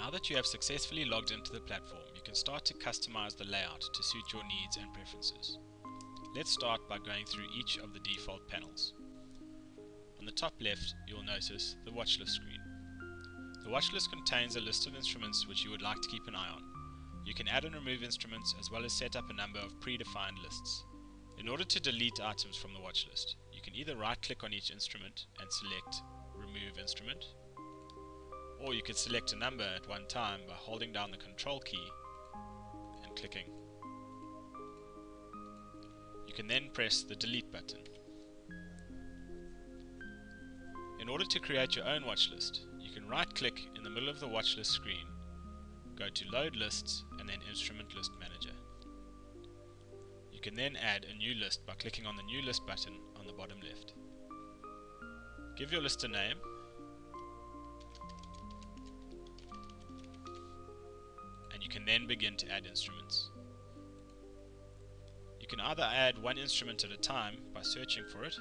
Now that you have successfully logged into the platform, you can start to customize the layout to suit your needs and preferences. Let's start by going through each of the default panels. On the top left, you will notice the watchlist screen. The watchlist contains a list of instruments which you would like to keep an eye on. You can add and remove instruments as well as set up a number of predefined lists. In order to delete items from the watchlist, you can either right-click on each instrument and select Remove Instrument, or you could select a number at one time by holding down the Control key and clicking. You can then press the Delete button. In order to create your own watchlist, you can right-click in the middle of the watchlist screen, go to Load Lists and then Instrument List Manager. You can then add a new list by clicking on the New List button on the bottom left. Give your list a name and you can then begin to add instruments. You can either add one instrument at a time by searching for it,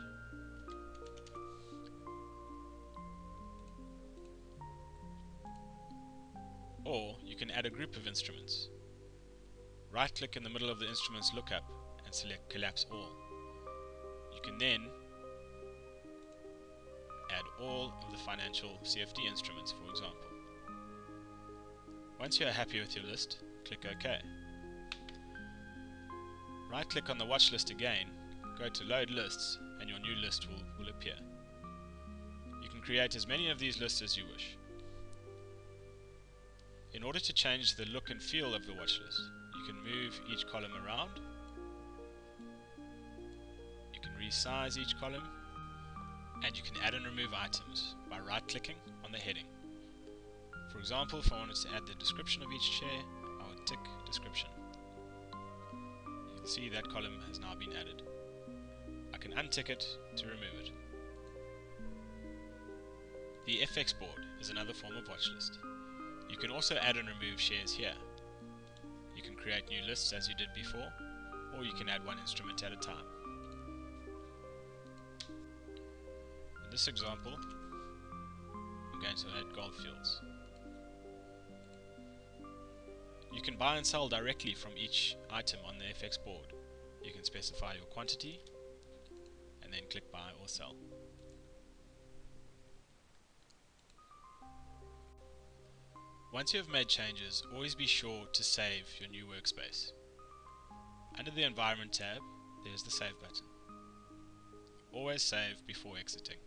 or you can add a group of instruments. Right-click in the middle of the instruments lookup and select Collapse All. You can then add all of the financial CFD instruments, for example. Once you are happy with your list, click OK. Right-click on the watch list again, go to Load Lists, and your new list will appear. You can create as many of these lists as you wish. In order to change the look and feel of the watch list, you can move each column around, you can resize each column, and you can add and remove items by right-clicking on the heading. For example, if I wanted to add the description of each chair, I would tick Description. You'll see that column has now been added. I can untick it to remove it. The FX board is another form of watchlist. You can also add and remove shares here. You can create new lists as you did before, or you can add one instrument at a time. In this example, I'm going to add Goldfields. You can buy and sell directly from each item on the FX board. You can specify your quantity and then click Buy or Sell. Once you have made changes, always be sure to save your new workspace. Under the Environment tab, there's the Save button. Always save before exiting.